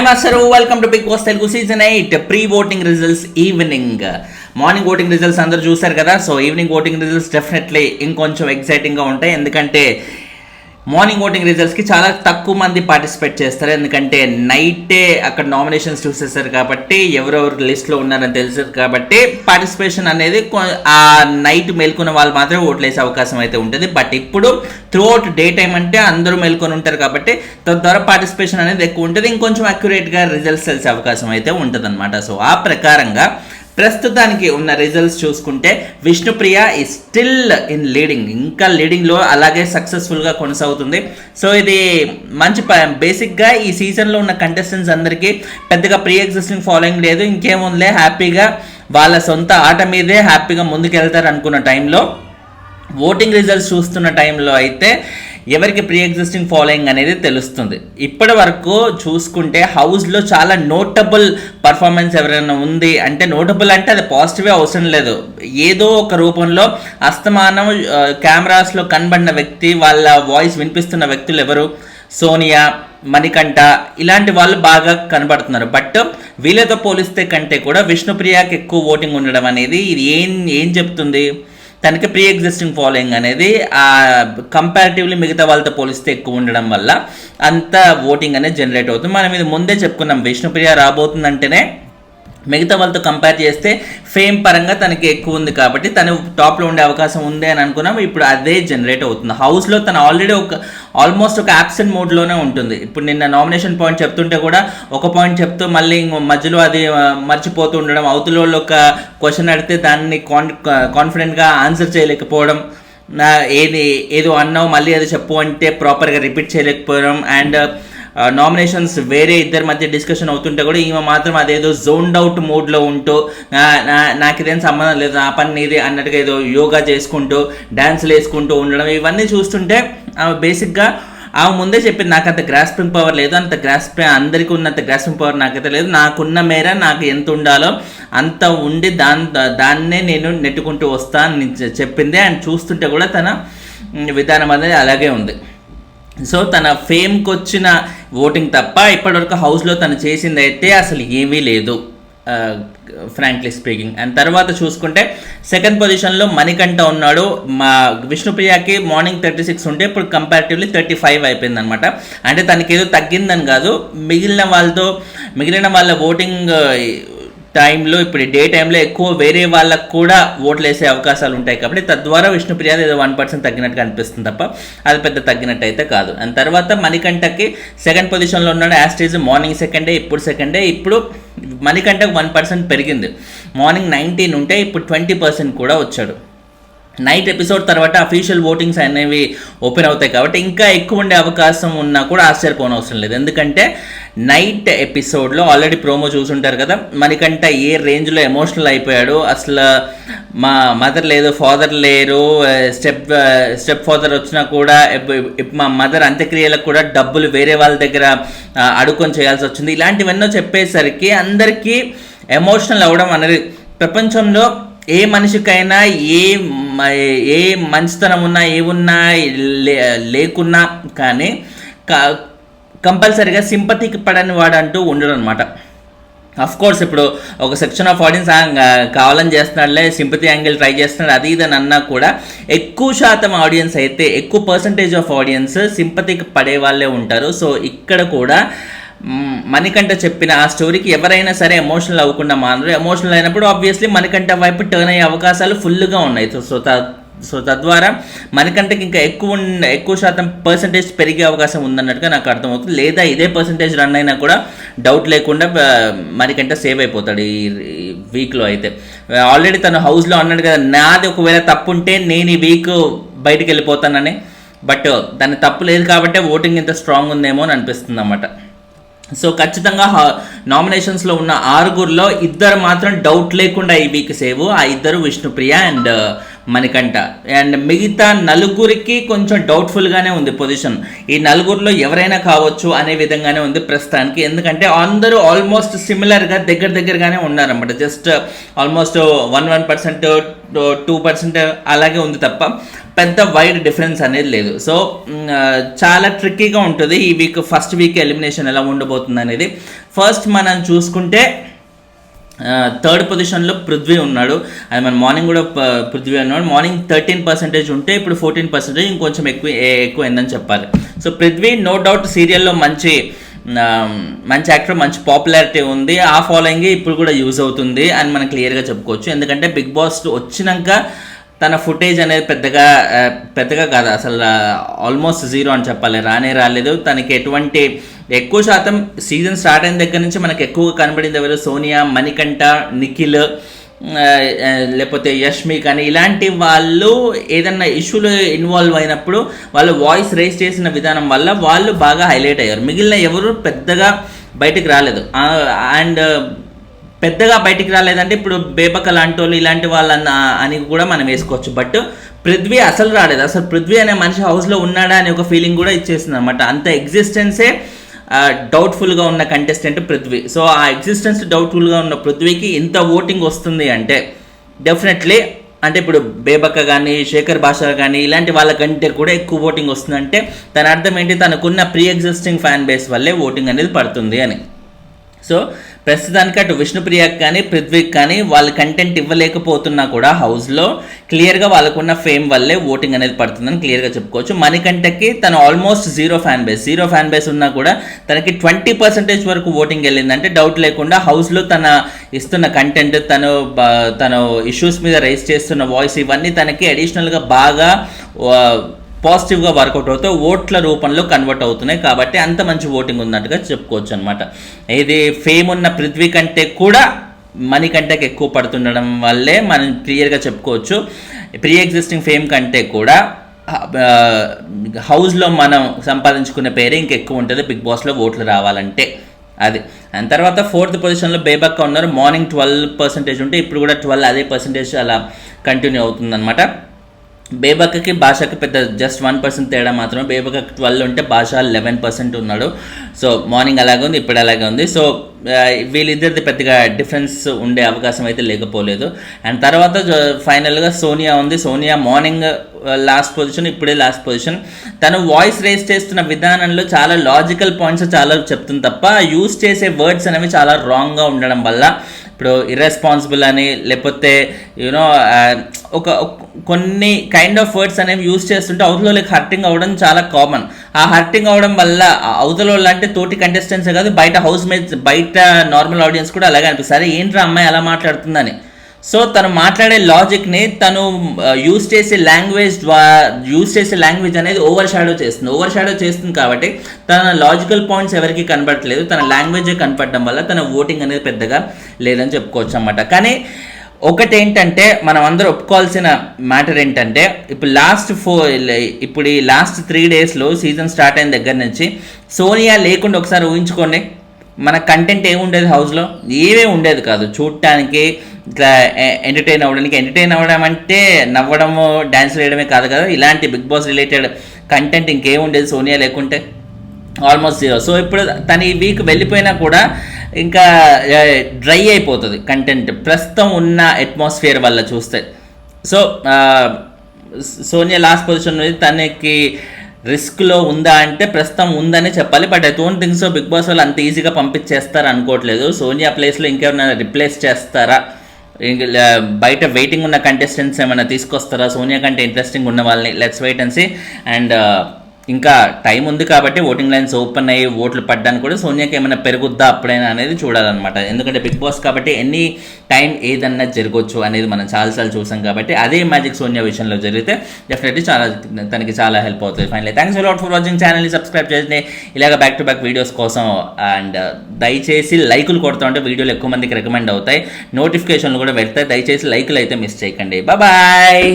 Hi master, welcome to Bigg Boss Telugu season 8 pre voting results evening. Morning voting results అందరూ చూశారు కదా. So evening voting results definitely ఇంకొంచెం ఎక్సైటింగ్గా ఉంటాయి. ఎందుకంటే మార్నింగ్ ఓటింగ్ రిజల్ట్స్కి చాలా తక్కువ మంది పార్టిసిపేట్ చేస్తారు. ఎందుకంటే నైటే అక్కడ నామినేషన్స్ చూసేస్తారు కాబట్టి, ఎవరెవరు లిస్ట్లో ఉన్నారని తెలుసు కాబట్టి పార్టిసిపేషన్ అనేది ఆ నైట్ మేల్కొన్న వాళ్ళు మాత్రమే ఓట్లు వేసే అవకాశం అయితే ఉంటుంది. బట్ ఇప్పుడు త్రూఅవుట్ డే టైం అంటే అందరూ మేల్కొని ఉంటారు కాబట్టి తద్వారా పార్టిసిపేషన్ అనేది ఎక్కువ ఉంటుంది. ఇంకొంచెం అక్యురేట్గా రిజల్ట్స్ తెలిసే అవకాశం అయితే ఉంటుంది అనమాట. సో ఆ ప్రకారంగా ప్రస్తుతానికి ఉన్న రిజల్ట్స్ చూసుకుంటే విష్ణుప్రియ ఈ స్టిల్ ఇన్ లీడింగ్, ఇంకా లీడింగ్లో అలాగే సక్సెస్ఫుల్గా కొనసాగుతుంది. సో ఇది మంచి బేసిక్గా ఈ సీజన్లో ఉన్న కంటెస్టెంట్స్ అందరికీ పెద్దగా ప్రీ ఎగ్జిస్టింగ్ ఫాలోయింగ్ లేదు. ఇంకేముందిలే, హ్యాపీగా వాళ్ళ సొంత ఆట మీదే హ్యాపీగా ముందుకెళ్తారు అనుకున్న టైంలో, ఓటింగ్ రిజల్ట్స్ చూస్తున్న టైంలో అయితే ఎవరికి ప్రీ ఎగ్జిస్టింగ్ ఫాలోయింగ్ అనేది తెలుస్తుంది. ఇప్పటి వరకు చూసుకుంటే హౌస్లో చాలా నోటబుల్ పర్ఫార్మెన్స్ ఎవరైనా ఉంది అంటే, నోటబుల్ అంటే అది పాజిటివే అవసరం లేదు, ఏదో ఒక రూపంలో అస్తమానం కెమెరాస్లో కనబడిన వ్యక్తి, వాళ్ళ వాయిస్ వినిపిస్తున్న వ్యక్తులు ఎవరు, సోనియా, మణికంఠ, ఇలాంటి వాళ్ళు బాగా కనబడుతున్నారు. బట్ వీళ్ళతో పోలిస్తే కంటే కూడా విష్ణుప్రియకి ఎక్కువ ఓటింగ్ ఉండడం అనేది ఇది ఏం చెప్తుంది, తనకి ప్రీ ఎగ్జిస్టింగ్ ఫాలోయింగ్ అనేది కంపారిటివ్లీ మిగతా వాళ్ళతో పోలిస్తే ఎక్కువ ఉండడం వల్ల అంత ఓటింగ్ అనేది జనరేట్ అవుతుంది. మనం ఇది ముందే చెప్పుకున్నాం, విష్ణుప్రియ రాబోతుందంటేనే మిగతా వాళ్ళతో కంపేర్ చేస్తే ఫేమ్ పరంగా తనకి ఎక్కువ ఉంది కాబట్టి తను టాప్లో ఉండే అవకాశం ఉంది అని అనుకున్నాం. ఇప్పుడు అదే జనరేట్ అవుతుంది. హౌస్లో తను ఆల్రెడీ ఆల్మోస్ట్ ఒక యాబ్సెంట్ మోడ్లోనే ఉంటుంది. ఇప్పుడు నిన్న నామినేషన్ పాయింట్ చెప్తుంటే కూడా ఒక పాయింట్ చెప్తూ మళ్ళీ మధ్యలో అది మర్చిపోతూ ఉండడం, అవతల వాళ్ళు ఒక క్వశ్చన్ అడిగితే దాన్ని కాన్ఫిడెంట్గా ఆన్సర్ చేయలేకపోవడం, ఏదో అన్నావు మళ్ళీ అది చెప్పు అంటే ప్రాపర్గా రిపీట్ చేయలేకపోవడం, అండ్ నామినేషన్స్ వేరే ఇద్దరి మధ్య డిస్కషన్ అవుతుంటే కూడా ఈమె మాత్రం అదేదో జోన్డ్ అవుట్ మోడ్లో ఉంటూ నాకు ఇదేం సంబంధం లేదు, నా పని నీది అన్నట్టుగా ఏదో యోగా చేసుకుంటూ డ్యాన్సులు వేసుకుంటూ ఉండడం, ఇవన్నీ చూస్తుంటే బేసిక్గా ఆమె ముందే చెప్పింది, నాకు అంత గ్రాస్పింగ్ పవర్ లేదు, అందరికీ ఉన్నంత గ్రాస్పింగ్ పవర్ నాకైతే లేదు, నాకున్న మేర నాకు ఎంత ఉండాలో అంత ఉండి దాన్నే నేను నెట్టుకుంటూ వస్తా అని చెప్పింది. అండ్ చూస్తుంటే కూడా తన విధానం అనేది అలాగే ఉంది. సో తన ఫేమ్కి వచ్చిన ఓటింగ్ తప్ప ఇప్పటివరకు హౌస్లో తను చేసింది అయితే అసలు ఏమీ లేదు, ఫ్రాంక్లీ స్పీకింగ్. అండ్ తర్వాత చూసుకుంటే సెకండ్ పొజిషన్లో మణికంఠ ఉన్నాడు. మా విష్ణుప్రియకి మార్నింగ్ 36 ఉంటే ఇప్పుడు కంపారిటివ్లీ 35 అయిపోయింది అనమాట. అంటే తనకి ఏదో తగ్గిందని కాదు, మిగిలిన వాళ్ళ ఓటింగ్ టైంలో ఇప్పుడు డే టైంలో ఎక్కువ వేరే వాళ్ళకు కూడా ఓట్లు వేసే అవకాశాలు ఉంటాయి కాబట్టి తద్వారా విష్ణుప్రియ ఏదో 1% తగ్గినట్టు అనిపిస్తుంది తప్ప అది పెద్ద తగ్గినట్టు అయితే కాదు. అండ్ తర్వాత మణికంఠకి సెకండ్ పొజిషన్లో ఉన్నాడు. యాస్టేజ్ మార్నింగ్ సెకండే, ఇప్పుడు మణికంఠకు 1% పెరిగింది. మార్నింగ్ 19 ఉంటే ఇప్పుడు 20% కూడా వచ్చాడు. నైట్ ఎపిసోడ్ తర్వాత అఫీషియల్ ఓటింగ్స్ అనేవి ఓపెన్ అవుతాయి కాబట్టి ఇంకా ఎక్కువ ఉండే అవకాశం ఉన్నా కూడా ఆశ్చర్యపోనవసరం లేదు. ఎందుకంటే నైట్ ఎపిసోడ్లో ఆల్రెడీ ప్రోమో చూసుంటారు కదా, మణికంఠ ఏ రేంజ్లో ఎమోషనల్ అయిపోయాడు, అసలు మా మదర్ లేదు, ఫాదర్ లేరు, స్టెప్ ఫాదర్ వచ్చినా కూడా మా మదర్ అంత్యక్రియలకు కూడా డబ్బులు వేరే వాళ్ళ దగ్గర అడుక్కొని చేయాల్సి వచ్చింది, ఇలాంటివన్నో చెప్పేసరికి అందరికీ ఎమోషనల్ అవ్వడం అనేది ప్రపంచంలో ఏ మనిషికైనా ఏ మంచితనం ఉన్నా ఏమున్నా లేకున్నా కానీ కంపల్సరీగా సింపతికి పడని వాడు అంటూ ఉండడు అనమాట. అఫ్ కోర్స్ ఇప్పుడు ఒక సెక్షన్ ఆఫ్ ఆడియన్స్ కావాలని చేస్తున్నాడులే, సింపతి యాంగిల్ ట్రై చేస్తున్నాడు అది ఇది అని అన్నా కూడా ఎక్కువ శాతం ఆడియన్స్ అయితే, ఎక్కువ పర్సంటేజ్ ఆఫ్ ఆడియన్స్ సింపతికి పడే వాళ్ళే ఉంటారు. సో ఇక్కడ కూడా మణికంఠ చెప్పిన ఆ స్టోరీకి ఎవరైనా సరే ఎమోషనల్ అవ్వకుండా మానరు. ఎమోషనల్ అయినప్పుడు ఆబ్వియస్లీ మణికంఠ వైపు టర్న్ అయ్యే అవకాశాలు ఫుల్గా ఉన్నాయి. సో తద్వారా మణికంఠకి ఇంకా ఎక్కువ శాతం పర్సంటేజ్ పెరిగే అవకాశం ఉందన్నట్టుగా నాకు అర్థమవుతుంది. లేదా ఇదే పర్సంటేజ్ రన్ అయినా కూడా డౌట్ లేకుండా మణికంఠ సేవ్ అయిపోతాడు ఈ వీక్లో. అయితే ఆల్రెడీ తను హౌస్లో అన్నాడు కదా, నాది ఒకవేళ తప్పు ఉంటే నేను ఈ వీక్ బయటికి వెళ్ళిపోతానని. బట్ దాని తప్పు లేదు కాబట్టి ఓటింగ్ ఇంత స్ట్రాంగ్ ఉందేమో అని అనిపిస్తుంది అన్నమాట. సో ఖచ్చితంగా నామినేషన్స్లో ఉన్న 6గురిలో 2 మాత్రం డౌట్ లేకుండా ఈ వీక్ సేవ్. ఆ 2 విష్ణుప్రియ అండ్ మణికంఠ. అండ్ మిగతా 4గురికి కొంచెం డౌట్ఫుల్గానే ఉంది పొజిషన్. ఈ 4గురిలో ఎవరైనా కావచ్చు అనే విధంగానే ఉంది ప్రస్తుతానికి. ఎందుకంటే అందరూ ఆల్మోస్ట్ సిమిలర్గా దగ్గరగానే ఉన్నారన్నమాట. జస్ట్ ఆల్మోస్ట్ 1% 2% అలాగే ఉంది తప్ప పెద్ద వైడ్ డిఫరెన్స్ అనేది లేదు. సో చాలా ట్రిక్కీగా ఉంటుంది ఈ వీక్. ఫస్ట్ వీక్ ఎలిమినేషన్ ఎలా ఉండబోతుంది అనేది. ఫస్ట్ మనం చూసుకుంటే థర్డ్ పొజిషన్లో పృథ్వీ ఉన్నాడు. అది మన మార్నింగ్ కూడా పృథ్వీ ఉన్నాడు. మార్నింగ్ 13% ఉంటే ఇప్పుడు 14%, ఇంకొంచెం ఎక్కువైందని చెప్పాలి. సో పృథ్వీ నో డౌట్ సీరియల్లో మంచి యాక్టర్, మంచి పాపులారిటీ ఉంది. ఆ ఫాలోయింగ్ ఇప్పుడు కూడా యూజ్ అవుతుంది అని మనం క్లియర్గా చెప్పుకోవచ్చు. ఎందుకంటే బిగ్ బాస్ వచ్చినాక తన ఫుటేజ్ అనేది పెద్దగా కాదు, అసలు ఆల్మోస్ట్ జీరో అని చెప్పాలి. రాలేదు. తనకి ఎటువంటి ఎక్కువ శాతం సీజన్ స్టార్ట్ అయిన దగ్గర నుంచి మనకు ఎక్కువగా కనబడింది ఎవరు? సోనియా, మణికంఠ, నిఖిల్, లేకపోతే యష్మి కానీ ఇలాంటి వాళ్ళు ఏదన్నా ఇష్యూలో ఇన్వాల్వ్ అయినప్పుడు వాళ్ళు వాయిస్ రేస్ చేసిన విధానం వల్ల వాళ్ళు బాగా హైలైట్ అయ్యారు. మిగిలిన ఎవరు పెద్దగా బయటికి రాలేదు. అండ్ పెద్దగా బయటికి రాలేదంటే ఇప్పుడు బేబక లాంటి వాళ్ళు ఇలాంటి వాళ్ళు అని కూడా మనం వేసుకోవచ్చు. బట్ పృథ్వీ అసలు రాలేదు. అసలు పృథ్వీ అనే మనిషి హౌస్లో ఉన్నాడా అనే ఒక ఫీలింగ్ కూడా ఇచ్చేసింది అనమాట. అంత ఎగ్జిస్టెన్సే డౌట్ఫుల్గా ఉన్న కంటెస్టెంట్ పృథ్వీ. సో ఆ ఎగ్జిస్టెన్స్ డౌట్ఫుల్గా ఉన్న పృథ్వీకి ఇంత ఓటింగ్ వస్తుంది అంటే డెఫినెట్లీ, అంటే ఇప్పుడు బేబక్క కానీ శేఖర్ భాష కానీ ఇలాంటి వాళ్ళకంటే కూడా ఎక్కువ ఓటింగ్ వస్తుందంటే దాని అర్థం ఏంటి? తనకున్న ప్రీ ఎగ్జిస్టింగ్ ఫ్యాన్ బేస్ వల్లే ఓటింగ్ అనేది పడుతుంది అని. సో ప్రస్తుతానికి అటు విష్ణుప్రియకి కానీ పృథ్వీకి కానీ వాళ్ళు కంటెంట్ ఇవ్వలేకపోతున్నా కూడా హౌస్లో క్లియర్గా వాళ్ళకున్న ఫేమ్ వల్లే ఓటింగ్ అనేది పడుతుందని క్లియర్గా చెప్పుకోవచ్చు. మణికంఠకి తను ఆల్మోస్ట్ జీరో ఫ్యాన్ బేస్ ఉన్నా కూడా తనకి 20% వరకు ఓటింగ్ వెళ్ళిందంటే డౌట్ లేకుండా హౌస్లో తన ఇస్తున్న కంటెంట్, తను ఇష్యూస్ మీద రైజ్ చేస్తున్న వాయిస్ ఇవన్నీ తనకి అడిషనల్గా బాగా పాజిటివ్గా వర్కౌట్ అవుతాయి, ఓట్ల రూపంలో కన్వర్ట్ అవుతున్నాయి. కాబట్టి అంత మంచి ఓటింగ్ ఉన్నట్టుగా చెప్పుకోవచ్చు అనమాట. ఇది ఫేమ్ ఉన్న పృథ్వీ కంటే కూడా మణికంఠకి ఎక్కువ పడుతుండడం వల్లే మనం క్లియర్గా చెప్పుకోవచ్చు. ప్రీ ఎగ్జిస్టింగ్ ఫేమ్ కంటే కూడా హౌస్లో మనం సంపాదించుకునే పేరే ఇంకెక్కువ ఉంటుంది బిగ్ బాస్లో ఓట్లు రావాలంటే. అది. అండ్ తర్వాత 4th పొజిషన్లో బేబక్క ఉన్నారు. మార్నింగ్ 12% ఉంటే ఇప్పుడు కూడా 12 అదే పర్సెంటేజ్ అలా కంటిన్యూ అవుతుందన్నమాట. బేబక్కకి భాషకి పెద్ద జస్ట్ 1% తేడా మాత్రమే. బేబక్కకి 12 ఉంటే భాష 11% ఉన్నాడు. సో మార్నింగ్ అలాగే ఉంది, ఇప్పుడు అలాగే ఉంది. సో వీళ్ళిద్దరిది పెద్దగా డిఫరెన్స్ ఉండే అవకాశం అయితే లేకపోలేదు. అండ్ తర్వాత ఫైనల్గా సోనియా ఉంది. సోనియా మార్నింగ్ లాస్ట్ పొజిషన్, ఇప్పుడే లాస్ట్ పొజిషన్. తను వాయిస్ రేస్ చేస్తున్న విధానంలో చాలా లాజికల్ పాయింట్స్ చాలా చెప్తుంది తప్ప యూజ్ చేసే వర్డ్స్ అనేవి చాలా రాంగ్గా ఉండడం వల్ల ఇప్పుడు ఇర్రెస్పాన్సిబుల్ అని లేకపోతే యూనో ఒక కొన్ని కైండ్ ఆఫ్ వర్డ్స్ అనేవి యూజ్ చేస్తుంటే అవతల హర్టింగ్ అవ్వడం చాలా కామన్. ఆ హర్టింగ్ అవ్వడం వల్ల అవతల వాళ్ళు అంటే తోటి కంటెస్టెంట్సే కాదు, బయట హౌస్ మేట్స్, బయట నార్మల్ ఆడియన్స్ కూడా అలాగే అనిపిస్తుంది, ఏంట్రా అమ్మాయి అలా మాట్లాడుతుందని. సో తను మాట్లాడే లాజిక్ని తను యూజ్ చేసే లాంగ్వేజ్ అనేది ఓవర్ షాడో చేస్తుంది కాబట్టి తన లాజికల్ పాయింట్స్ ఎవరికి కనపడట్లేదు, తన లాంగ్వేజే కనపడడం వల్ల తన ఓటింగ్ అనేది పెద్దగా లేదని చెప్పుకోవచ్చు అన్నమాట. కానీ ఒకటి ఏంటంటే మనం అందరూ ఒప్పుకోవాల్సిన మ్యాటర్ ఏంటంటే ఇప్పుడు ఈ లాస్ట్ 3 డేస్లో సీజన్ స్టార్ట్ అయిన దగ్గర నుంచి సోనియా లేకుండా ఒకసారి ఊహించుకోండి, మన కంటెంట్ ఏముండేది హౌస్లో? ఏవే ఉండేది కాదు. చూడటానికి ఇట్లా ఎంటర్టైన్ అవ్వడం అంటే నవ్వడము, డ్యాన్స్ వేయడమే కాదు కదా, ఇలాంటి బిగ్ బాస్ రిలేటెడ్ కంటెంట్ ఇంకేముండేది సోనియా లేకుంటే? Almost zero. సో ఇప్పుడు తను ఈ వీక్ వెళ్ళిపోయినా కూడా ఇంకా డ్రై అయిపోతుంది కంటెంట్ ప్రస్తుతం ఉన్న అట్మాస్ఫియర్ వల్ల చూస్తే. సో సోనియా లాస్ట్ పొజిషన్ ఉంది, తనకి రిస్క్లో ఉందా అంటే ప్రస్తుతం ఉందనే చెప్పాలి. But I don't think so Bigg Boss వాళ్ళు అంత ఈజీగా పంపించేస్తారు అనుకోవట్లేదు. సోనియా ప్లేస్లో ఇంకేమైనా రిప్లేస్ చేస్తారా, బయట వెయిటింగ్ ఉన్న కంటెస్టెంట్స్ ఏమైనా తీసుకొస్తారా సోనియా కంటే ఇంట్రెస్టింగ్ ఉన్న వాళ్ళని? Let's wait and see. And ఇంకా టైం ఉంది కాబట్టి ఓటింగ్ లైన్స్ ఓపెన్ అయ్యి ఓట్లు పడ్డానికి కూడా సోనియాకి ఏమైనా పెరుగుద్దా అప్పుడైనా అనేది చూడాలన్నమాట. ఎందుకంటే బిగ్ బాస్ కాబట్టి ఎనీ టైం ఏదన్నా జరగవచ్చు అనేది మనం చాలాసార్లు చూసాం కాబట్టి అదే మ్యాజిక్ సోనియా విషయంలో జరిగితే డెఫినెట్లీ తనకి చాలా హెల్ప్ అవుతుంది. Finally thanks a lot for watching. ఛానల్ని సబ్స్క్రైబ్ చేసి ఇలాగ బ్యాక్ టు బ్యాక్ వీడియోస్ కోసం అండ్ దయచేసి లైకులు కొడతా ఉంటే వీడియోలు ఎక్కువ మందికి రికమెండ్ అవుతాయి, నోటిఫికేషన్లు కూడా పెడతాయి. దయచేసి లైకులు అయితే మిస్ చేయకండి. బాయ్.